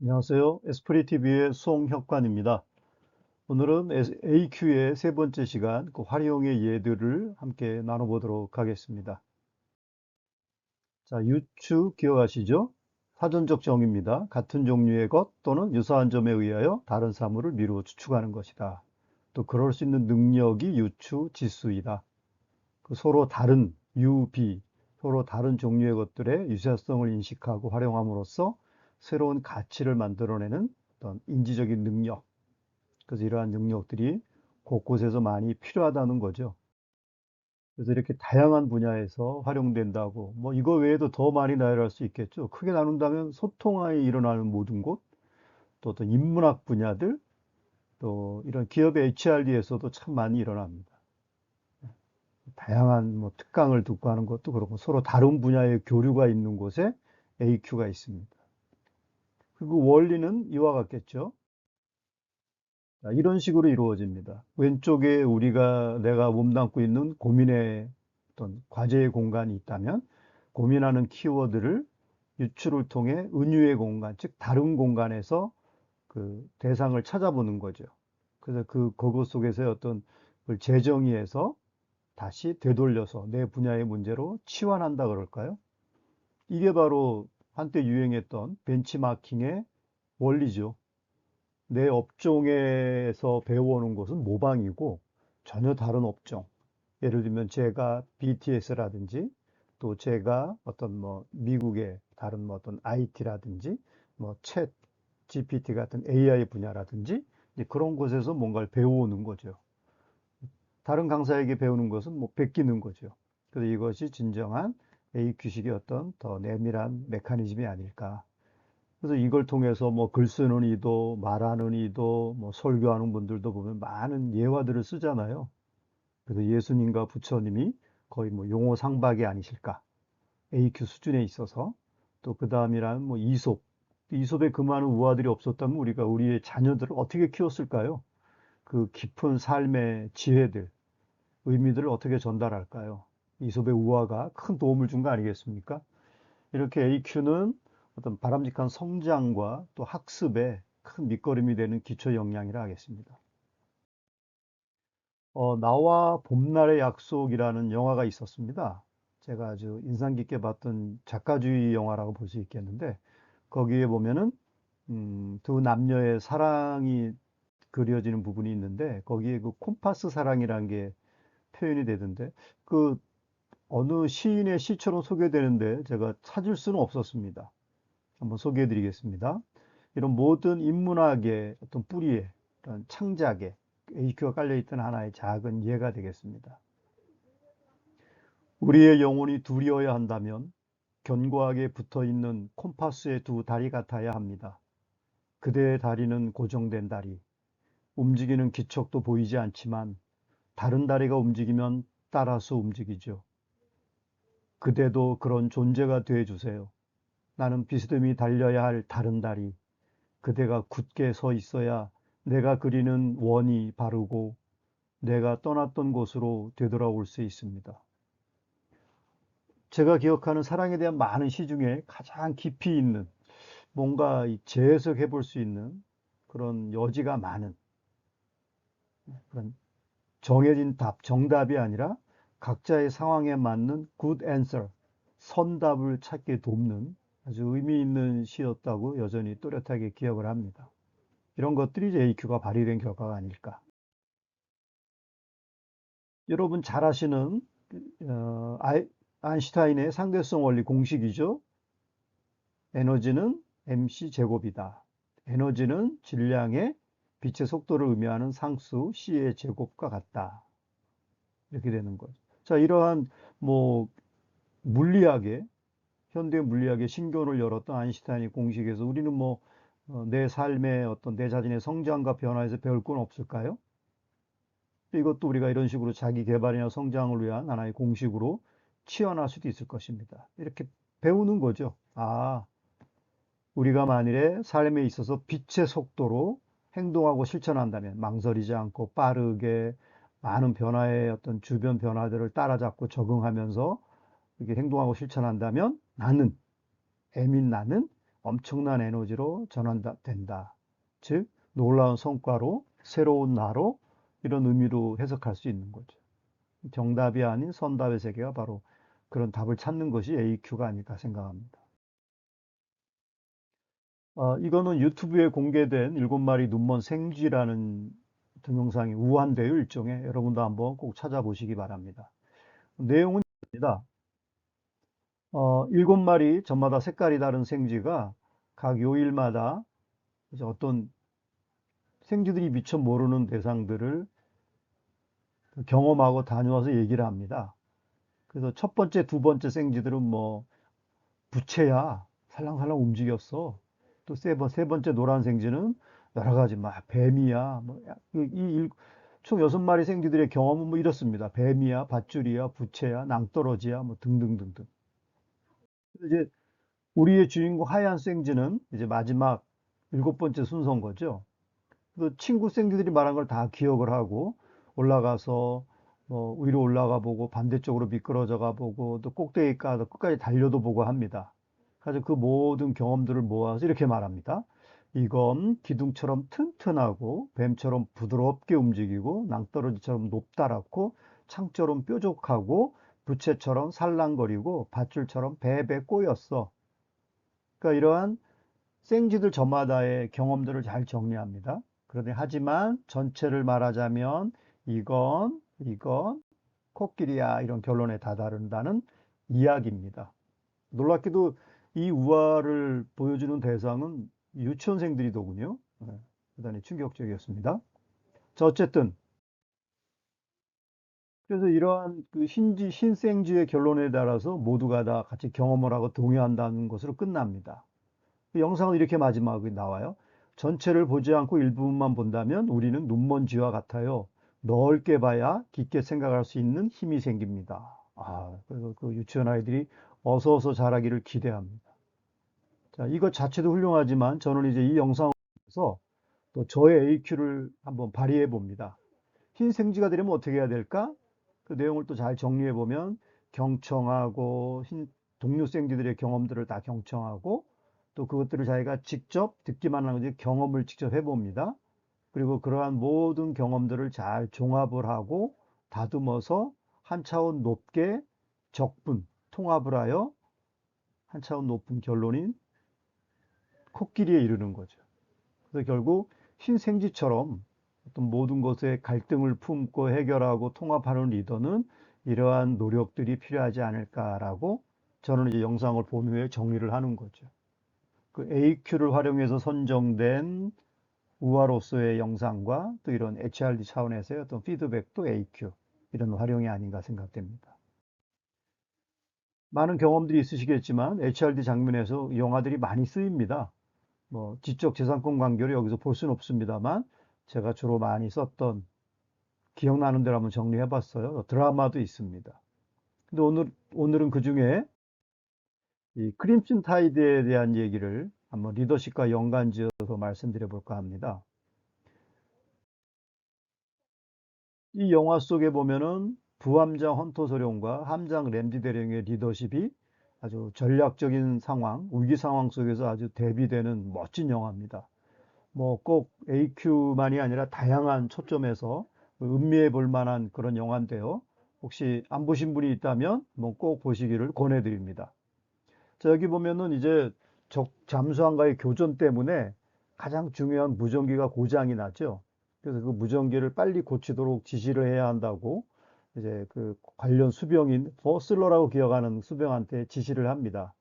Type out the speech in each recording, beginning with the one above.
안녕하세요. 에스프리TV의 송혁관입니다. 오늘은 AQ의 세 번째 시간, 그 활용의 예들을 함께 나눠보도록 하겠습니다. 자, 유추 기억하시죠? 사전적 정의입니다. 같은 종류의 것 또는 유사한 점에 의하여 다른 사물을 미루어 추측하는 것이다. 또 그럴 수 있는 능력이 유추 지수이다. 그 서로 다른 B, 서로 다른 종류의 것들의 유사성을 인식하고 활용함으로써 새로운 가치를 만들어내는 어떤 인지적인 능력, 그래서 이러한 능력들이 곳곳에서 많이 필요하다는 거죠. 그래서 이렇게 다양한 분야에서 활용된다고, 뭐 이거 외에도 더 많이 나열할 수 있겠죠. 크게 나눈다면 소통이 일어나는 모든 곳, 또 어떤 인문학 분야들, 또 이런 기업의 HRD에서도 참 많이 일어납니다. 다양한 뭐 특강을 듣고 하는 것도 그렇고 서로 다른 분야의 교류가 있는 곳에 AQ가 있습니다. 그리고 원리는 이와 같겠죠. 자, 이런 식으로 이루어집니다. 왼쪽에 내가 몸담고 있는 고민의 어떤 과제의 공간이 있다면 고민하는 키워드를 유추를 통해 은유의 공간, 즉 다른 공간에서 그 대상을 찾아보는 거죠. 그래서 그것 속에서의 어떤 걸 재정의해서 다시 되돌려서 내 분야의 문제로 치환한다 그럴까요? 이게 바로 한때 유행했던 벤치마킹의 원리죠. 내 업종에서 배워오는 것은 모방이고 전혀 다른 업종. 예를 들면 제가 BTS라든지 또 제가 어떤 뭐 미국의 다른 뭐 어떤 IT라든지 뭐 챗 GPT 같은 AI 분야라든지 그런 곳에서 뭔가를 배워오는 거죠. 다른 강사에게 배우는 것은 뭐 베끼는 거죠. 그래서 이것이 진정한 AQ식의 어떤 더 내밀한 메커니즘이 아닐까. 그래서 이걸 통해서 뭐 글 쓰는 이도, 말하는 이도, 뭐 설교하는 분들도 보면 많은 예화들을 쓰잖아요. 그래서 예수님과 부처님이 거의 뭐 용어 상박이 아니실까. AQ 수준에 있어서. 또 그 다음이란 뭐 이솝. 이솝에 그 많은 우화들이 없었다면 우리가 우리의 자녀들을 어떻게 키웠을까요? 그 깊은 삶의 지혜들, 의미들을 어떻게 전달할까요? 이솝의 우화가 큰 도움을 준 거 아니겠습니까? 이렇게 AQ는 어떤 바람직한 성장과 또 학습에 큰 밑거름이 되는 기초 역량이라 하겠습니다. 나와 봄날의 약속이라는 영화가 있었습니다. 제가 아주 인상 깊게 봤던 작가주의 영화라고 볼 수 있겠는데, 거기에 보면은, 두 남녀의 사랑이 그려지는 부분이 있는데, 거기에 그 콤파스 사랑이라는 게 표현이 되던데, 그 어느 시인의 시처럼 소개되는데 제가 찾을 수는 없었습니다. 한번 소개해 드리겠습니다. 이런 모든 인문학의 어떤 뿌리에, 이런 창작에 AQ가 깔려있던 하나의 작은 예가 되겠습니다. 우리의 영혼이 둘이어야 한다면 견고하게 붙어 있는 콤파스의 두 다리 같아야 합니다. 그대의 다리는 고정된 다리, 움직이는 기척도 보이지 않지만 다른 다리가 움직이면 따라서 움직이죠. 그대도 그런 존재가 돼 주세요. 나는 비스듬히 달려야 할 다른 다리, 그대가 굳게 서 있어야 내가 그리는 원이 바르고 내가 떠났던 곳으로 되돌아올 수 있습니다. 제가 기억하는 사랑에 대한 많은 시 중에 가장 깊이 있는 뭔가 재해석해 볼 수 있는 그런 여지가 많은 그런 정해진 답, 정답이 아니라 각자의 상황에 맞는 good answer, 선답을 찾게 돕는 아주 의미 있는 시였다고 여전히 또렷하게 기억을 합니다. 이런 것들이 이제 AQ가 발휘된 결과가 아닐까. 여러분 잘 아시는 아인슈타인의 상대성 원리 공식이죠. 에너지는 mc 제곱이다. 에너지는 질량의 빛의 속도를 의미하는 상수 c의 제곱과 같다. 이렇게 되는 거죠. 자, 이러한 뭐 물리학의 현대 물리학의 신교를 열었던 아인슈타인의 공식에서 우리는 뭐 내 삶의 어떤 내 자신의 성장과 변화에서 배울 건 없을까요? 이것도 우리가 이런 식으로 자기 개발이나 성장을 위한 하나의 공식으로 치환할 수도 있을 것입니다. 이렇게 배우는 거죠. 아, 우리가 만일에 삶에 있어서 빛의 속도로 행동하고 실천한다면 망설이지 않고 빠르게 많은 변화의 어떤 주변 변화들을 따라잡고 적응하면서 이렇게 행동하고 실천한다면 나는, M인 나는 엄청난 에너지로 전환된다. 즉, 놀라운 성과로, 새로운 나로, 이런 의미로 해석할 수 있는 거죠. 정답이 아닌 선답의 세계가 바로 그런 답을 찾는 것이 AQ가 아닐까 생각합니다. 이거는 유튜브에 공개된 7마리 눈먼 생쥐라는 동영상이 우한대요, 일종의. 여러분도 한번 꼭 찾아보시기 바랍니다. 내용은 입니다. 7마리 저마다 색깔이 다른 생쥐가 각 요일마다 이제 어떤 생쥐들이 미처 모르는 대상들을 경험하고 다녀와서 얘기를 합니다. 그래서 첫 번째, 두 번째 생쥐들은 뭐 부채야 살랑살랑 움직였어. 또 세 번째 노란 생쥐는 여러 가지 막 뱀이야. 총 6마리 생쥐들의 경험은 뭐 이렇습니다. 뱀이야, 밧줄이야, 부채야, 낭떠러지야, 뭐 등등등등. 이제 우리의 주인공 하얀 생쥐는 이제 마지막 7번째 순서인 거죠. 그 친구 생쥐들이 말한 걸 다 기억을 하고 올라가서 뭐 위로 올라가 보고 반대쪽으로 미끄러져 가 보고 또 꼭대기 가서 끝까지 달려도 보고 합니다. 그래서 그 모든 경험들을 모아서 이렇게 말합니다. 이건 기둥처럼 튼튼하고 뱀처럼 부드럽게 움직이고 낭떠러지처럼 높다랗고 창처럼 뾰족하고 부채처럼 살랑거리고 밧줄처럼 배배 꼬였어. 그러니까 이러한 생쥐들 저마다의 경험들을 잘 정리합니다. 그런데 하지만 전체를 말하자면 이건 코끼리야 이런 결론에 다다른다는 이야기입니다. 놀랍게도 이 우화를 보여주는 대상은 유치원생들이더군요. 네, 대단히 충격적이었습니다. 자, 어쨌든 그래서 이러한 그 신생쥐의 결론에 따라서 모두가 다 같이 경험을 하고 동의한다는 것으로 끝납니다. 영상은 이렇게 마지막에 나와요. 전체를 보지 않고 일부분만 본다면 우리는 눈먼 쥐와 같아요. 넓게 봐야 깊게 생각할 수 있는 힘이 생깁니다. 그래서 그 유치원 아이들이 어서 자라기를 기대합니다. 자, 이것 자체도 훌륭하지만 저는 이제 이 영상을 통해서 또 저의 AQ를 한번 발휘해 봅니다. 흰 생쥐가 되려면 어떻게 해야 될까? 그 내용을 또 잘 정리해 보면 경청하고 동료 생쥐들의 경험들을 다 경청하고 또 그것들을 자기가 직접 듣기만 하는 거지 경험을 직접 해봅니다. 그리고 그러한 모든 경험들을 잘 종합을 하고 다듬어서 한 차원 높게 통합을 하여 한 차원 높은 결론인 코끼리에 이르는 거죠. 그래서 결국 흰생쥐처럼 어떤 모든 것에 갈등을 품고 해결하고 통합하는 리더는 이러한 노력들이 필요하지 않을까라고 저는 이제 영상을 본 후에 정리를 하는 거죠. 그 AQ를 활용해서 선정된 우화로서의 영상과 또 이런 HRD 차원에서의 어떤 피드백도 AQ 이런 활용이 아닌가 생각됩니다. 많은 경험들이 있으시겠지만 HRD 장면에서 영화들이 많이 쓰입니다. 뭐 지적재산권 관계를 여기서 볼 수는 없습니다만 제가 주로 많이 썼던 기억나는 대로 한번 정리해 봤어요. 드라마도 있습니다. 근데 오늘은 그 중에 이 크림슨 타이드에 대한 얘기를 한번 리더십과 연관지어서 말씀드려 볼까 합니다. 이 영화 속에 보면은 부함장 헌터 소령과 함장 램지 대령의 리더십이 아주 전략적인 상황, 위기 상황 속에서 아주 대비되는 멋진 영화입니다. 뭐 꼭 AQ만이 아니라 다양한 초점에서 음미해 볼 만한 그런 영화인데요. 혹시 안 보신 분이 있다면 뭐 꼭 보시기를 권해드립니다. 자, 여기 보면은 이제 적 잠수함과의 교전 때문에 가장 중요한 무전기가 고장이 나죠. 그래서 그 무전기를 빨리 고치도록 지시를 해야 한다고 이제 그 관련 수병인 버슬러라고 기억하는 수병한테 지시를 합니다.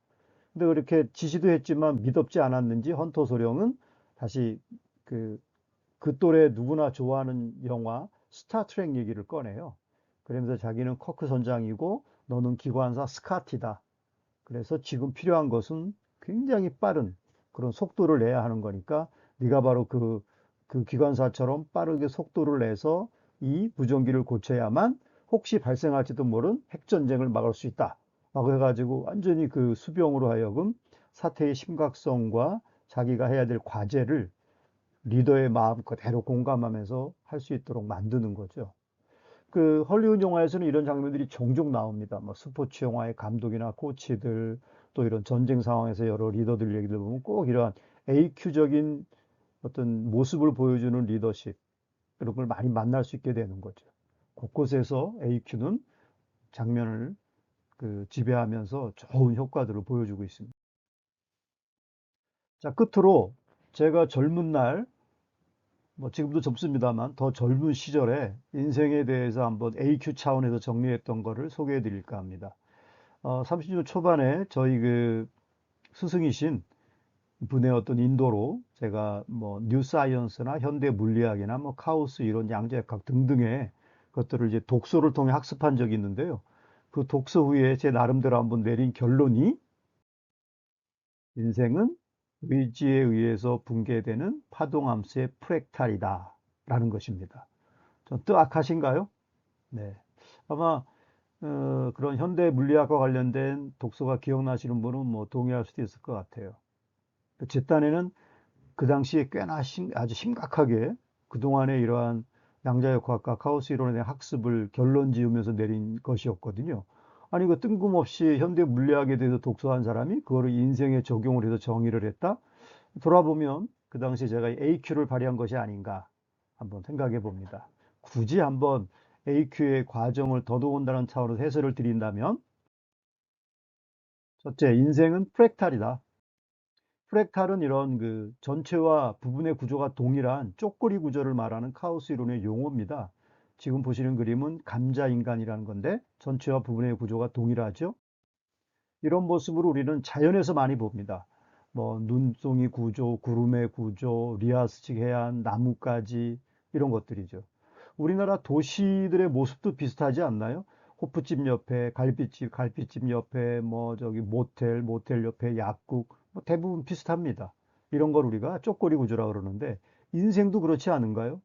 근데 그렇게 지시도 했지만 믿업지 않았는지 헌터 소령은 다시 그, 그 또래 누구나 좋아하는 영화 스타트랙 얘기를 꺼내요. 그러면서 자기는 커크 선장이고 너는 기관사 스카티다. 그래서 지금 필요한 것은 굉장히 빠른 그런 속도를 내야 하는 거니까 네가 바로 그 기관사처럼 빠르게 속도를 내서 이 무전기를 고쳐야만 혹시 발생할지도 모른 핵전쟁을 막을 수 있다. 라고 해가지고 완전히 그 수병으로 하여금 사태의 심각성과 자기가 해야 될 과제를 리더의 마음 그대로 공감하면서 할 수 있도록 만드는 거죠. 그 헐리우드 영화에서는 이런 장면들이 종종 나옵니다. 뭐 스포츠 영화의 감독이나 코치들, 또 이런 전쟁 상황에서 여러 리더들 얘기를 보면 꼭 이러한 AQ적인 어떤 모습을 보여주는 리더십, 이런 걸 많이 만날 수 있게 되는 거죠. 곳곳에서 AQ는 장면을 지배하면서 좋은 효과들을 보여주고 있습니다. 자, 끝으로 제가 젊은 날, 뭐 지금도 젊습니다만 더 젊은 시절에 인생에 대해서 한번 AQ 차원에서 정리했던 거를 소개해 드릴까 합니다. 30년 초반에 저희 스승이신 분의 어떤 인도로 제가 뭐 뉴사이언스나 현대 물리학이나 뭐 카오스 이론, 양자역학 등등의 것들을 이제 독서를 통해 학습한 적이 있는데요. 그 독서 후에 제 나름대로 한번 내린 결론이 인생은 의지에 의해서 붕괴되는 파동함수의 프랙탈이다라는 것입니다. 좀 뜨악하신가요? 네. 아마 그런 현대 물리학과 관련된 독서가 기억나시는 분은 뭐 동의할 수도 있을 것 같아요. 제 딴에는 그 당시에 꽤나 아주 심각하게 그동안의 이러한 양자역학과 카오스 이론에 대한 학습을 결론 지으면서 내린 것이었거든요. 아니, 그 뜬금없이 현대 물리학에 대해서 독서한 사람이 그거를 인생에 적용을 해서 정의를 했다? 돌아보면 그 당시에 제가 AQ를 발휘한 것이 아닌가 한번 생각해 봅니다. 굳이 한번 AQ의 과정을 더더군다는 차원에서 해설을 드린다면, 첫째, 인생은 프랙탈이다. 프랙탈은 이런 전체와 부분의 구조가 동일한 쪼꼬리 구조를 말하는 카오스 이론의 용어입니다. 지금 보시는 그림은 감자 인간이라는 건데 전체와 부분의 구조가 동일하죠. 이런 모습을 우리는 자연에서 많이 봅니다. 뭐 눈송이 구조, 구름의 구조, 리아스식 해안, 나뭇가지 이런 것들이죠. 우리나라 도시들의 모습도 비슷하지 않나요? 호프집 옆에 갈비집, 갈비집 옆에 뭐 저기 모텔, 모텔 옆에 약국, 뭐 대부분 비슷합니다. 이런 걸 우리가 쪼꼬리 구조라 그러는데 인생도 그렇지 않은가요?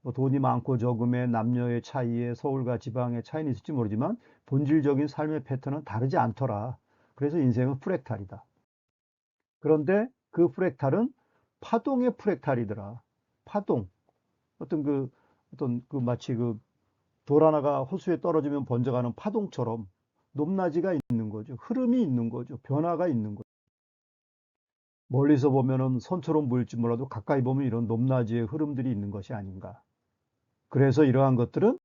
뭐 돈이 많고 적음의 남녀의 차이에 서울과 지방의 차이는 있을지 모르지만 본질적인 삶의 패턴은 다르지 않더라. 그래서 인생은 프랙탈이다. 그런데 그 프랙탈은 파동의 프랙탈이더라. 파동. 어떤 마치 돌 하나가 호수에 떨어지면 번져가는 파동처럼 높낮이가 있는 거죠. 흐름이 있는 거죠. 변화가 있는 거죠. 멀리서 보면은 선처럼 보일지 몰라도 가까이 보면 이런 높낮이의 흐름들이 있는 것이 아닌가. 그래서 이러한 것들은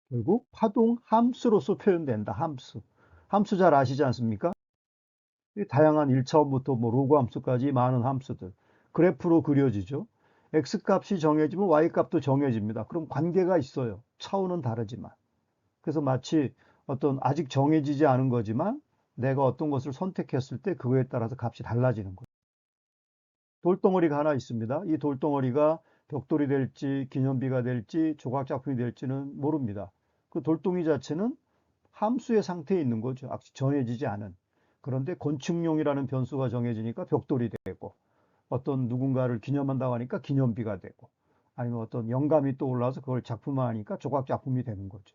결국 파동 함수로서 표현된다. 함수. 함수 잘 아시지 않습니까? 다양한 1차원부터 뭐 로그 함수까지 많은 함수들. 그래프로 그려지죠. x 값이 정해지면 y 값도 정해집니다. 그럼 관계가 있어요. 차원은 다르지만. 그래서 마치 어떤 아직 정해지지 않은 거지만 내가 어떤 것을 선택했을 때 그거에 따라서 값이 달라지는 거예요. 돌덩어리가 하나 있습니다. 이 돌덩어리가 벽돌이 될지 기념비가 될지 조각작품이 될지는 모릅니다. 그 돌덩이 자체는 함수의 상태에 있는 거죠. 아직 정해지지 않은. 그런데 건축용이라는 변수가 정해지니까 벽돌이 되고 어떤 누군가를 기념한다고 하니까 기념비가 되고 아니면 어떤 영감이 떠올라서 그걸 작품화하니까 조각작품이 되는 거죠.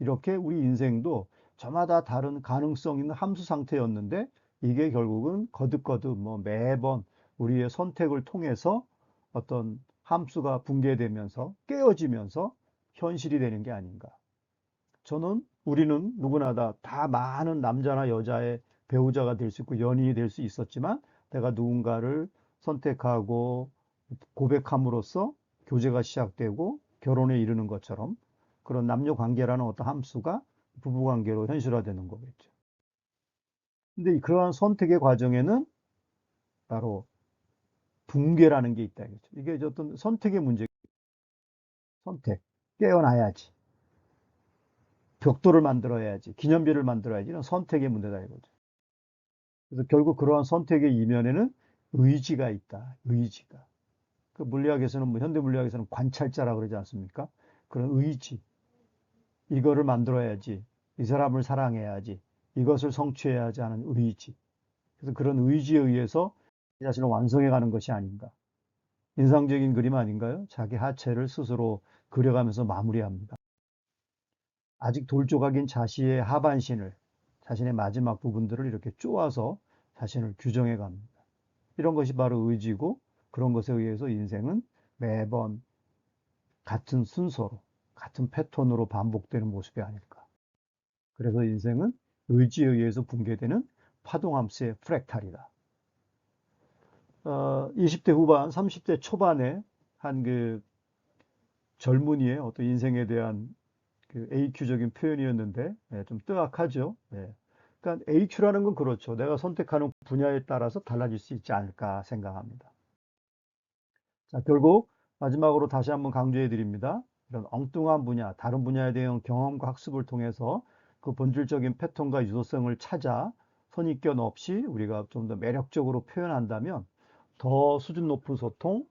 이렇게 우리 인생도 저마다 다른 가능성 있는 함수 상태였는데 이게 결국은 거듭거듭 뭐 매번 우리의 선택을 통해서 어떤 함수가 붕괴되면서 깨어지면서 현실이 되는 게 아닌가. 우리는 누구나 다 많은 남자나 여자의 배우자가 될 수 있고 연인이 될 수 있었지만 내가 누군가를 선택하고 고백함으로써 교제가 시작되고 결혼에 이르는 것처럼 그런 남녀 관계라는 어떤 함수가 부부 관계로 현실화되는 거겠죠. 근데 그러한 선택의 과정에는 바로 붕괴라는 게 있다 이거죠. 이게 어떤 선택의 문제, 선택. 깨어나야지. 벽돌을 만들어야지. 기념비를 만들어야지. 이런 선택의 문제다 이거죠. 그래서 결국 그러한 선택의 이면에는 의지가 있다. 의지가. 그 물리학에서는 뭐 현대 물리학에서는 관찰자라고 그러지 않습니까? 그런 의지. 이거를 만들어야지. 이 사람을 사랑해야지. 이것을 성취해야지 하는 의지. 그래서 그런 의지에 의해서 자신을 완성해 가는 것이 아닌가. 인상적인 그림 아닌가요? 자기 하체를 스스로 그려가면서 마무리합니다. 아직 돌조각인 자신의 하반신을, 자신의 마지막 부분들을 이렇게 쪼아서 자신을 규정해 갑니다. 이런 것이 바로 의지고 그런 것에 의해서 인생은 매번 같은 순서로, 같은 패턴으로 반복되는 모습이 아닐까. 그래서 인생은 의지에 의해서 붕괴되는 파동함수의 프랙탈이다. 20대 후반, 30대 초반에 한 그 젊은이의 어떤 인생에 대한 그 AQ적인 표현이었는데 좀 뜨악하죠. 그러니까 AQ라는 건 그렇죠. 내가 선택하는 분야에 따라서 달라질 수 있지 않을까 생각합니다. 자, 결국 마지막으로 다시 한번 강조해 드립니다. 이런 엉뚱한 분야, 다른 분야에 대한 경험과 학습을 통해서 그 본질적인 패턴과 유도성을 찾아 선입견 없이 우리가 좀 더 매력적으로 표현한다면 더 수준 높은 소통,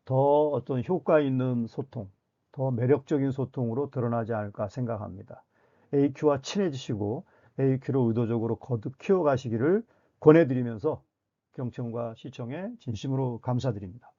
더 어떤 효과 있는 소통, 더 매력적인 소통으로 드러나지 않을까 생각합니다. AQ와 친해지시고 AQ를 의도적으로 거듭 키워가시기를 권해드리면서 경청과 시청에 진심으로 감사드립니다.